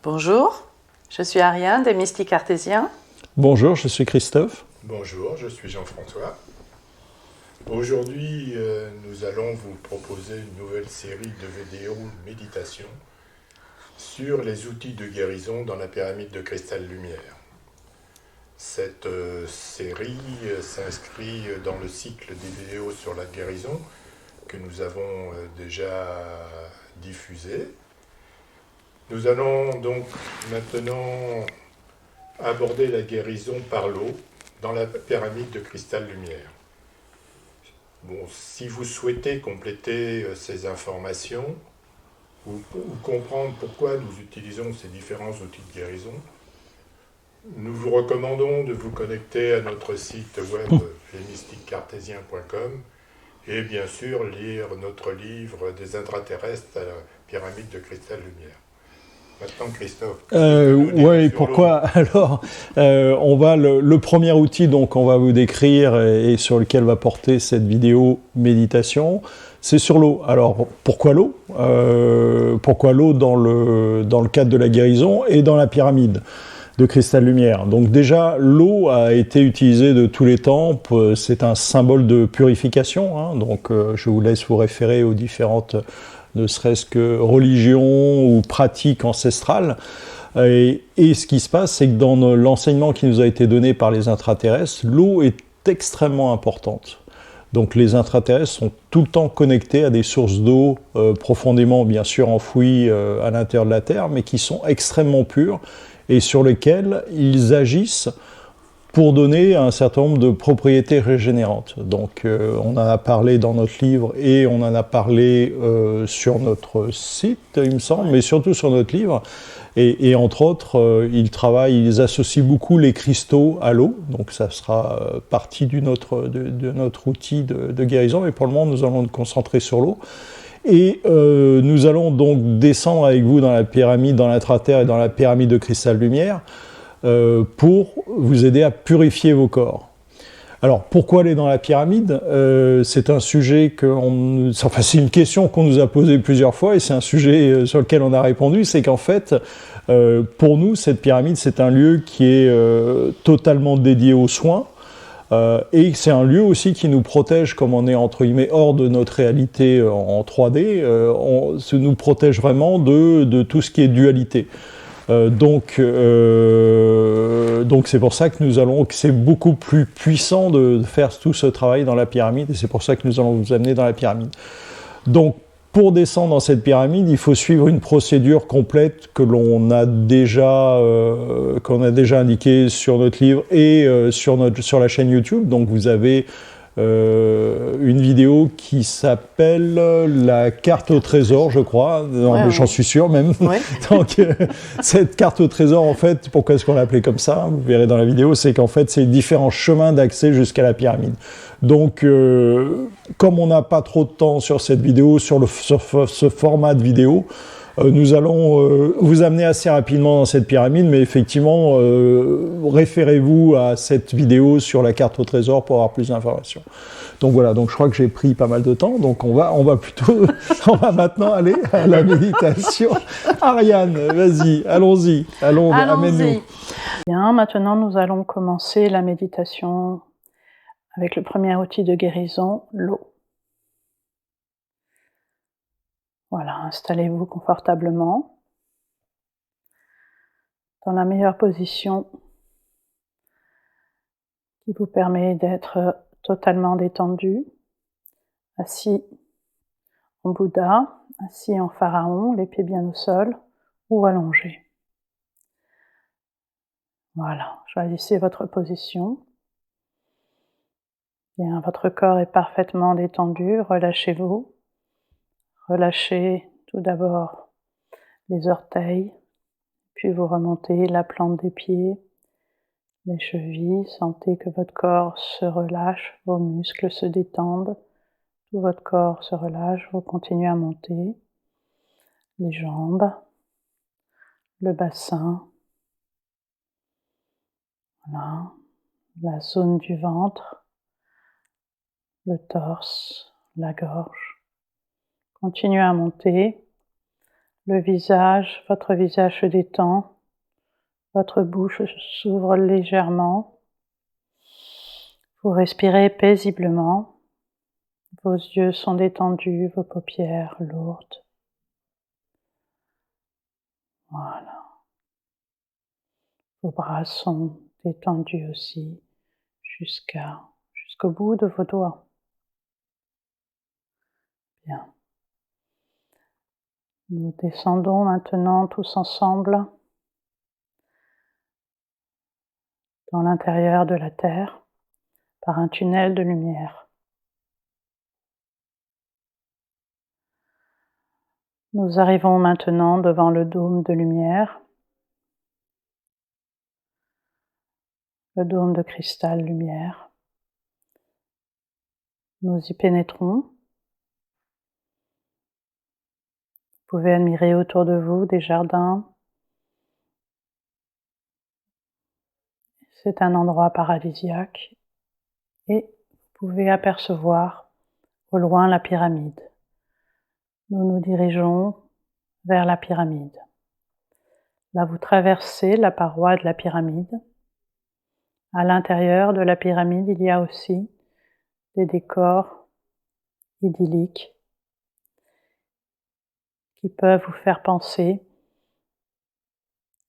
Bonjour, je suis Ariane des Mystiques Cartésiens. Bonjour, je suis Christophe. Bonjour, je suis Jean-François. Aujourd'hui, nous allons vous proposer une nouvelle série de vidéos méditation sur les outils de guérison dans la pyramide de cristal lumière. Cette série s'inscrit dans le cycle des vidéos sur la guérison que nous avons déjà diffusé. Nous allons donc maintenant aborder la guérison par l'eau dans la pyramide de cristal lumière. Bon, si vous souhaitez compléter ces informations ou comprendre pourquoi nous utilisons ces différents outils de guérison, nous vous recommandons de vous connecter à notre site web lesmystiquescartésiens.com et bien sûr lire notre livre des intraterrestres à la pyramide de cristal lumière. Maintenant, Christophe. Oui, pourquoi alors on va le premier outil donc on va vous décrire et sur lequel va porter cette vidéo méditation, c'est sur l'eau. Alors pourquoi l'eau Pourquoi l'eau dans le cadre de la guérison et dans la pyramide de cristal lumière? Donc déjà, l'eau a été utilisée de tous les temps, c'est un symbole de purification, hein, donc je vous laisse vous référer aux différentes, ne serait-ce que religions ou pratiques ancestrales. Et ce qui se passe, c'est que dans l'enseignement qui nous a été donné par les intraterrestres, l'eau est extrêmement importante. Donc les intraterrestres sont tout le temps connectés à des sources d'eau profondément, bien sûr, enfouies à l'intérieur de la Terre, mais qui sont extrêmement pures et sur lesquelles ils agissent pour donner un certain nombre de propriétés régénérantes. Donc on en a parlé dans notre livre et on en a parlé sur notre site, il me semble, mais surtout sur notre livre. Et entre autres, ils associent beaucoup les cristaux à l'eau, donc ça sera partie de notre outil de guérison, mais pour le moment nous allons nous concentrer sur l'eau. Et nous allons donc descendre avec vous dans la pyramide, dans l'intraterre et dans la pyramide de cristal lumière, pour vous aider à purifier vos corps. Alors, pourquoi aller dans la pyramide ? C'est un sujet c'est une question qu'on nous a posée plusieurs fois et c'est un sujet sur lequel on a répondu, c'est qu'en fait, pour nous, cette pyramide, c'est un lieu qui est totalement dédié aux soins et c'est un lieu aussi qui nous protège, comme on est entre guillemets hors de notre réalité en 3D, nous protège vraiment de tout ce qui est dualité. Donc c'est pour ça que c'est beaucoup plus puissant de faire tout ce travail dans la pyramide et c'est pour ça que nous allons vous amener dans la pyramide. Donc pour descendre dans cette pyramide, il faut suivre une procédure complète qu'on a déjà indiquée sur notre livre et sur la chaîne YouTube. Donc vous avez une vidéo qui s'appelle la carte au trésor, je crois, j'en suis sûr même. Ouais. Donc cette carte au trésor, en fait, pourquoi est-ce qu'on l'a appelée comme ça, vous verrez dans la vidéo, c'est qu'en fait c'est différents chemins d'accès jusqu'à la pyramide. Donc comme on n'a pas trop de temps sur cette vidéo, sur ce format de vidéo, nous allons vous amener assez rapidement dans cette pyramide, mais effectivement, référez-vous à cette vidéo sur la carte au trésor pour avoir plus d'informations. Donc voilà, donc je crois que j'ai pris pas mal de temps, donc on va maintenant aller à la méditation. Ariane, vas-y, allons-y, amène-nous. Bien, maintenant nous allons commencer la méditation avec le premier outil de guérison, l'eau. Voilà, installez-vous confortablement dans la meilleure position qui vous permet d'être totalement détendu, assis en Bouddha, assis en pharaon, les pieds bien au sol ou allongé. Voilà, choisissez votre position. Bien, votre corps est parfaitement détendu, relâchez-vous. Relâchez tout d'abord les orteils, puis vous remontez la plante des pieds, les chevilles, sentez que votre corps se relâche, vos muscles se détendent, tout votre corps se relâche, vous continuez à monter, les jambes, le bassin, voilà, la zone du ventre, le torse, la gorge. Continuez à monter le visage, votre visage se détend, votre bouche s'ouvre légèrement, vous respirez paisiblement, vos yeux sont détendus, vos paupières lourdes. Voilà. Vos bras sont détendus aussi jusqu'au bout de vos doigts. Bien. Nous descendons maintenant tous ensemble dans l'intérieur de la Terre par un tunnel de lumière. Nous arrivons maintenant devant le dôme de lumière, le dôme de cristal lumière. Nous y pénétrons. Vous pouvez admirer autour de vous des jardins. C'est un endroit paradisiaque et vous pouvez apercevoir au loin la pyramide. Nous nous dirigeons vers la pyramide. Là, vous traversez la paroi de la pyramide. À l'intérieur de la pyramide, il y a aussi des décors idylliques qui peuvent vous faire penser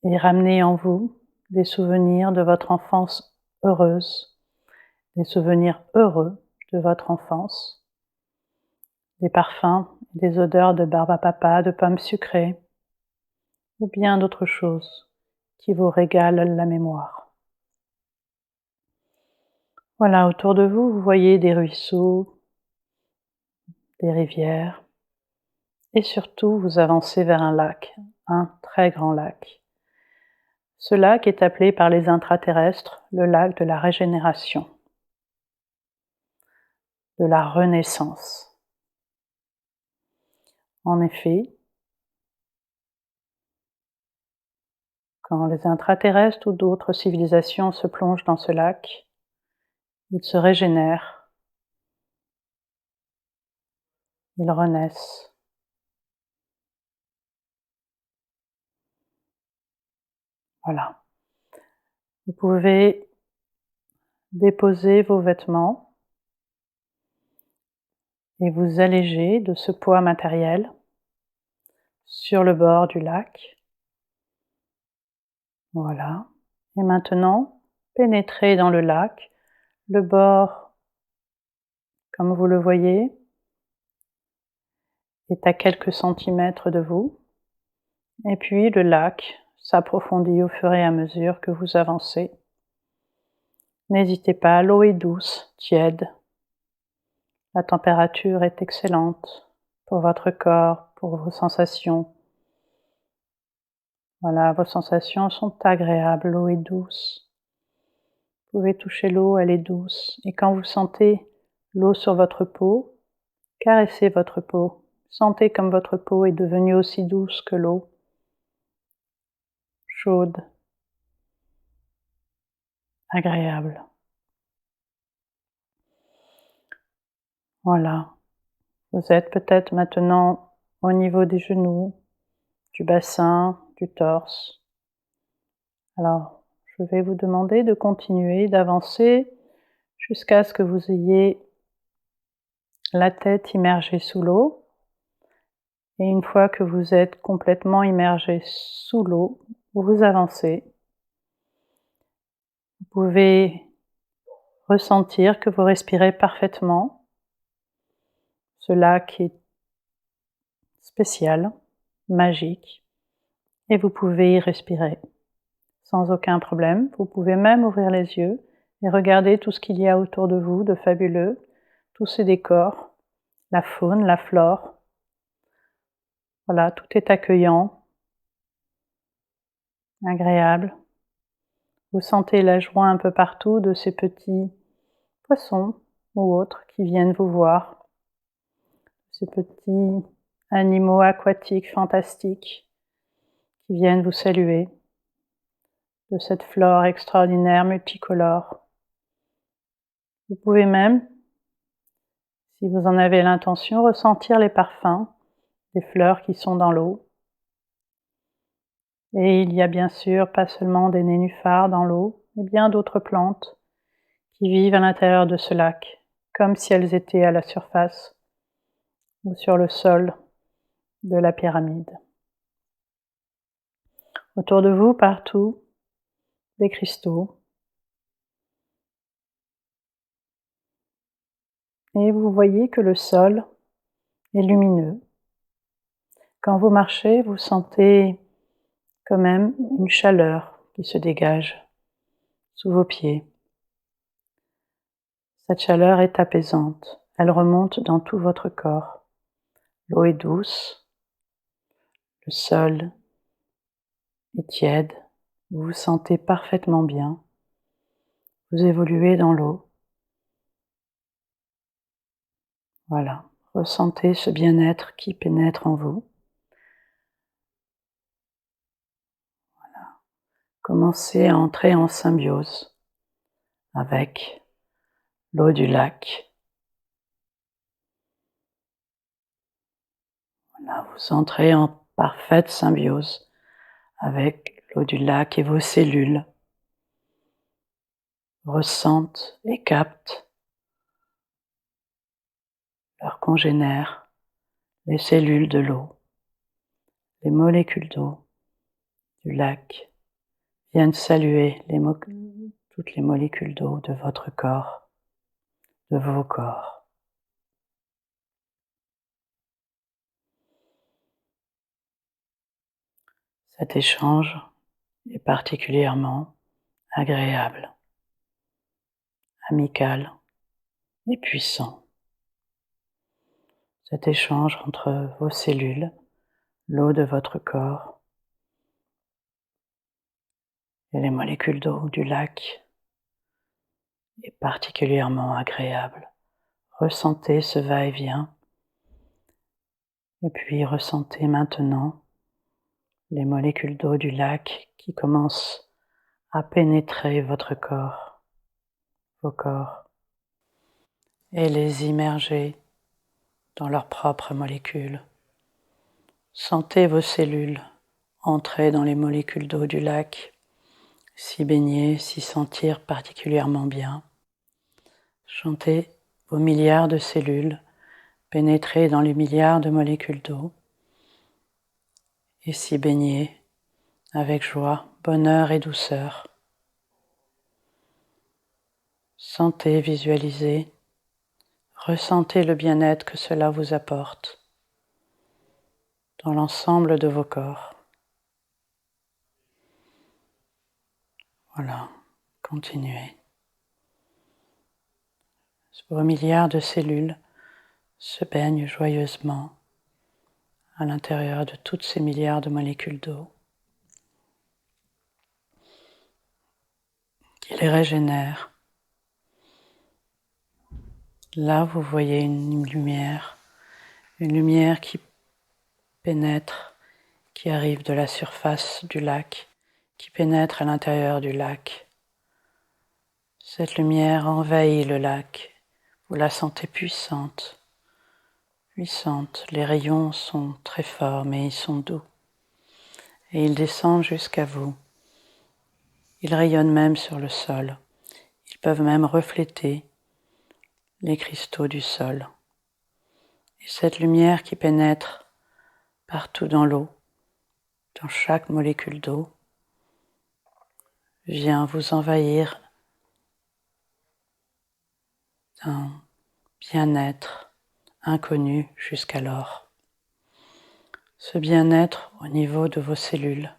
et ramener en vous des souvenirs de votre enfance heureuse, des souvenirs heureux de votre enfance, des parfums et des odeurs de barbe à papa, de pommes sucrées, ou bien d'autres choses qui vous régalent la mémoire. Voilà, autour de vous, vous voyez des ruisseaux, des rivières, et surtout vous avancez vers un lac, un très grand lac. Ce lac est appelé par les intraterrestres le lac de la régénération, de la renaissance. En effet, quand les intraterrestres ou d'autres civilisations se plongent dans ce lac, ils se régénèrent, ils renaissent. Voilà. Vous pouvez déposer vos vêtements et vous alléger de ce poids matériel sur le bord du lac. Voilà. Et maintenant, pénétrez dans le lac. Le bord, comme vous le voyez, est à quelques centimètres de vous. Et puis le lac s'approfondit au fur et à mesure que vous avancez. N'hésitez pas, l'eau est douce, tiède. La température est excellente pour votre corps, pour vos sensations. Voilà, vos sensations sont agréables, l'eau est douce. Vous pouvez toucher l'eau, elle est douce. Et quand vous sentez l'eau sur votre peau, caressez votre peau. Sentez comme votre peau est devenue aussi douce que l'eau. Chaude, agréable. Voilà. Vous êtes peut-être maintenant au niveau des genoux, du bassin, du torse. Alors, je vais vous demander de continuer, d'avancer jusqu'à ce que vous ayez la tête immergée sous l'eau. Et une fois que vous êtes complètement immergé sous l'eau, vous avancez. Vous pouvez ressentir que vous respirez parfaitement. Ce lac est spécial, magique, et vous pouvez y respirer sans aucun problème. Vous pouvez même ouvrir les yeux et regarder tout ce qu'il y a autour de vous de fabuleux, tous ces décors, la faune, la flore. Voilà, tout est accueillant, agréable. Vous sentez la joie un peu partout de ces petits poissons ou autres qui viennent vous voir, ces petits animaux aquatiques fantastiques qui viennent vous saluer, de cette flore extraordinaire multicolore. Vous pouvez même, si vous en avez l'intention, ressentir les parfums des fleurs qui sont dans l'eau. Et il y a bien sûr pas seulement des nénuphars dans l'eau, mais bien d'autres plantes qui vivent à l'intérieur de ce lac, comme si elles étaient à la surface ou sur le sol de la pyramide. Autour de vous, partout, des cristaux. Et vous voyez que le sol est lumineux. Quand vous marchez, vous sentez quand même une chaleur qui se dégage sous vos pieds. Cette chaleur est apaisante, elle remonte dans tout votre corps. L'eau est douce, le sol est tiède, vous vous sentez parfaitement bien. Vous évoluez dans l'eau. Voilà, ressentez ce bien-être qui pénètre en vous. Voilà. Commencez à entrer en symbiose avec l'eau du lac. Voilà, vous entrez en parfaite symbiose avec l'eau du lac et vos cellules ressentent et captent leurs congénères, les cellules de l'eau, les molécules d'eau du lac viennent saluer toutes les molécules d'eau de votre corps, de vos corps. Cet échange est particulièrement agréable, amical et puissant. Cet échange entre vos cellules, l'eau de votre corps et les molécules d'eau du lac est particulièrement agréable. Ressentez ce va-et-vient et puis ressentez maintenant les molécules d'eau du lac qui commencent à pénétrer votre corps, vos corps, et les immerger dans leurs propres molécules. Sentez vos cellules entrer dans les molécules d'eau du lac, s'y baigner, s'y sentir particulièrement bien. Sentez vos milliards de cellules pénétrer dans les milliards de molécules d'eau et s'y baigner avec joie, bonheur et douceur. Sentez, visualisez, ressentez le bien-être que cela vous apporte dans l'ensemble de vos corps. Voilà, continuez. Vos milliards de cellules se baignent joyeusement à l'intérieur de toutes ces milliards de molécules d'eau qui les régénèrent. Là, vous voyez une lumière qui pénètre, qui arrive de la surface du lac, qui pénètre à l'intérieur du lac. Cette lumière envahit le lac. Vous la sentez puissante. Les rayons sont très forts, mais ils sont doux. Et ils descendent jusqu'à vous. Ils rayonnent même sur le sol. Ils peuvent même refléter les cristaux du sol. Et cette lumière qui pénètre partout dans l'eau, dans chaque molécule d'eau, vient vous envahir d'un bien-être inconnu jusqu'alors. Ce bien-être au niveau de vos cellules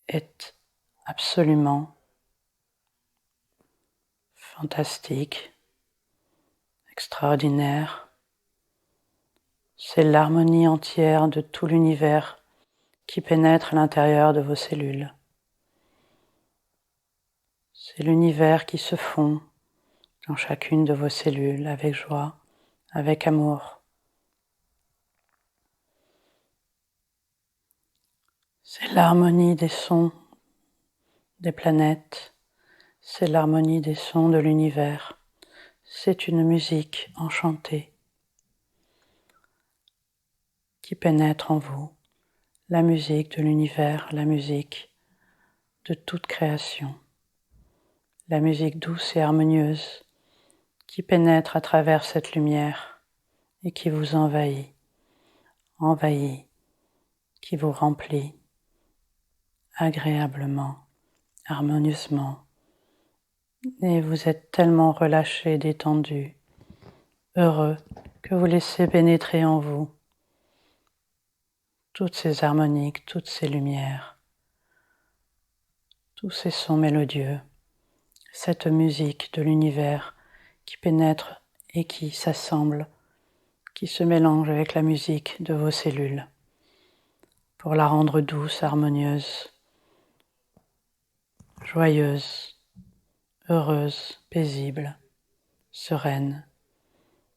est absolument fantastique, extraordinaire. C'est l'harmonie entière de tout l'univers qui pénètre à l'intérieur de vos cellules. C'est l'univers qui se fond dans chacune de vos cellules avec joie, avec amour. C'est l'harmonie des sons des planètes, c'est l'harmonie des sons de l'univers. C'est une musique enchantée qui pénètre en vous, la musique de l'univers, la musique de toute création, la musique douce et harmonieuse qui pénètre à travers cette lumière et qui vous envahit, qui vous remplit agréablement, harmonieusement, et vous êtes tellement relâché, détendu, heureux, que vous laissez pénétrer en vous toutes ces harmoniques, toutes ces lumières, tous ces sons mélodieux, cette musique de l'univers qui pénètre et qui s'assemble, qui se mélange avec la musique de vos cellules pour la rendre douce, harmonieuse, joyeuse, heureuse, paisible, sereine.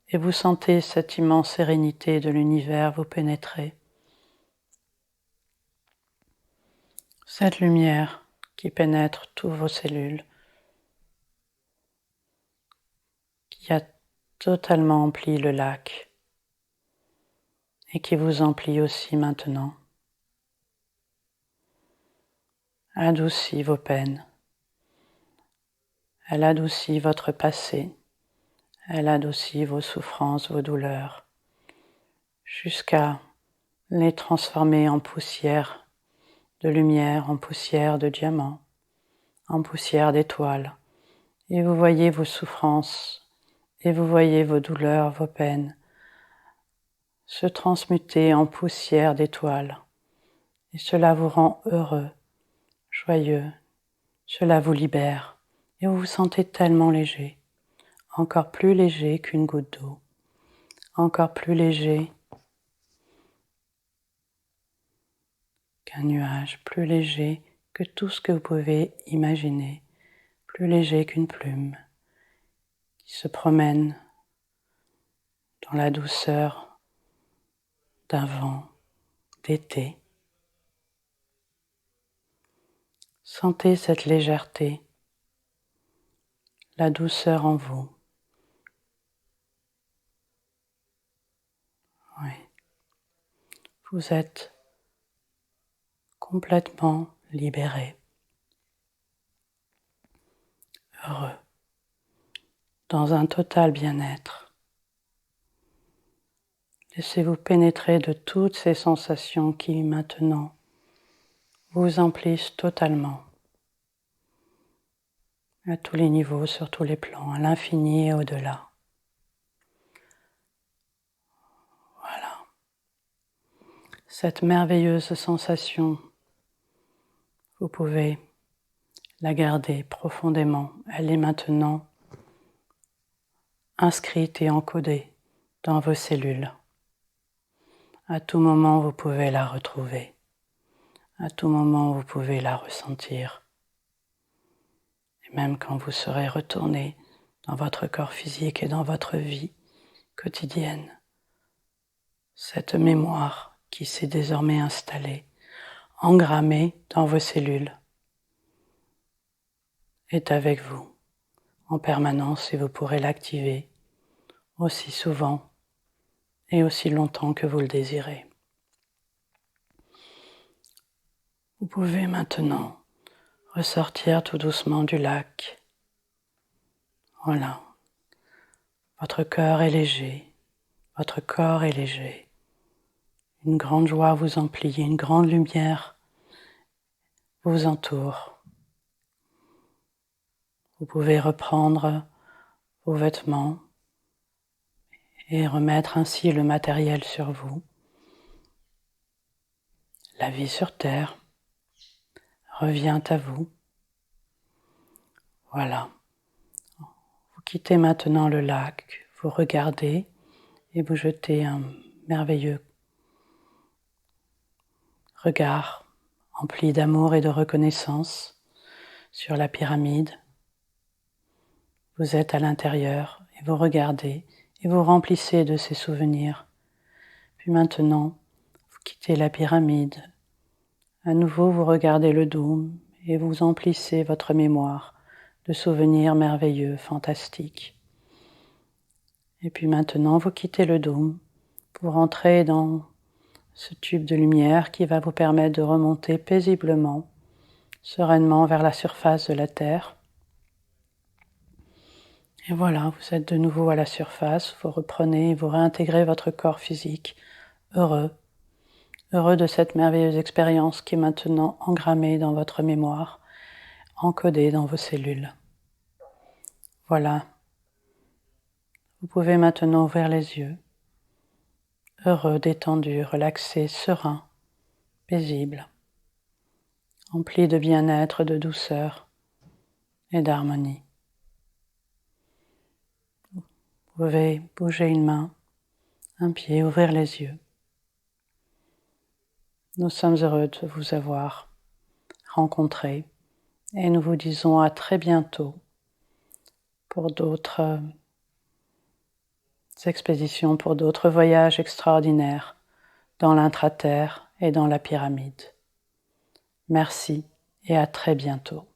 Et vous sentez cette immense sérénité de l'univers vous pénétrer. Cette lumière qui pénètre toutes vos cellules, qui a totalement empli le lac et qui vous emplit aussi maintenant. Adoucit vos peines. Elle adoucit votre passé. Elle adoucit vos souffrances, vos douleurs, jusqu'à les transformer en poussière de lumière, en poussière de diamant, en poussière d'étoiles. Et vous voyez vos souffrances, et vous voyez vos douleurs, vos peines, se transmuter en poussière d'étoiles. Et cela vous rend heureux, joyeux, cela vous libère, et vous vous sentez tellement léger, encore plus léger qu'une goutte d'eau, encore plus léger qu'un nuage, plus léger que tout ce que vous pouvez imaginer, plus léger qu'une plume qui se promène dans la douceur d'un vent d'été. Sentez cette légèreté, la douceur en vous. Oui. Vous êtes complètement libéré, heureux, dans un total bien-être. Laissez-vous pénétrer de toutes ces sensations qui, maintenant, vous emplissent totalement, à tous les niveaux, sur tous les plans, à l'infini et au-delà. Voilà. Cette merveilleuse sensation, vous pouvez la garder profondément. Elle est maintenant inscrite et encodée dans vos cellules. À tout moment, vous pouvez la retrouver. À tout moment, vous pouvez la ressentir. Et même quand vous serez retourné dans votre corps physique et dans votre vie quotidienne, cette mémoire qui s'est désormais installée, engrammée dans vos cellules, est avec vous en permanence et vous pourrez l'activer aussi souvent et aussi longtemps que vous le désirez. Vous pouvez maintenant ressortir tout doucement du lac. Voilà. Votre cœur est léger, votre corps est léger. Une grande joie vous emplit, une grande lumière vous entoure. Vous pouvez reprendre vos vêtements et remettre ainsi le matériel sur vous. La vie sur Terre revient à vous. Voilà. Vous quittez maintenant le lac, vous regardez et vous jetez un merveilleux regard empli d'amour et de reconnaissance sur la pyramide. Vous êtes à l'intérieur et vous regardez et vous remplissez de ces souvenirs. Puis maintenant, vous quittez la pyramide. À nouveau, vous regardez le dôme et vous emplissez votre mémoire de souvenirs merveilleux, fantastiques. Et puis maintenant, vous quittez le dôme, vous rentrez dans ce tube de lumière qui va vous permettre de remonter paisiblement, sereinement vers la surface de la Terre. Et voilà, vous êtes de nouveau à la surface, vous reprenez, vous réintégrez votre corps physique, heureux de cette merveilleuse expérience qui est maintenant engrammée dans votre mémoire, encodée dans vos cellules. Voilà. Vous pouvez maintenant ouvrir les yeux, heureux, détendu, relaxé, serein, paisible, empli de bien-être, de douceur et d'harmonie. Vous pouvez bouger une main, un pied, ouvrir les yeux. Nous sommes heureux de vous avoir rencontré et nous vous disons à très bientôt pour d'autres expéditions, pour d'autres voyages extraordinaires dans l'intra-terre et dans la pyramide. Merci et à très bientôt.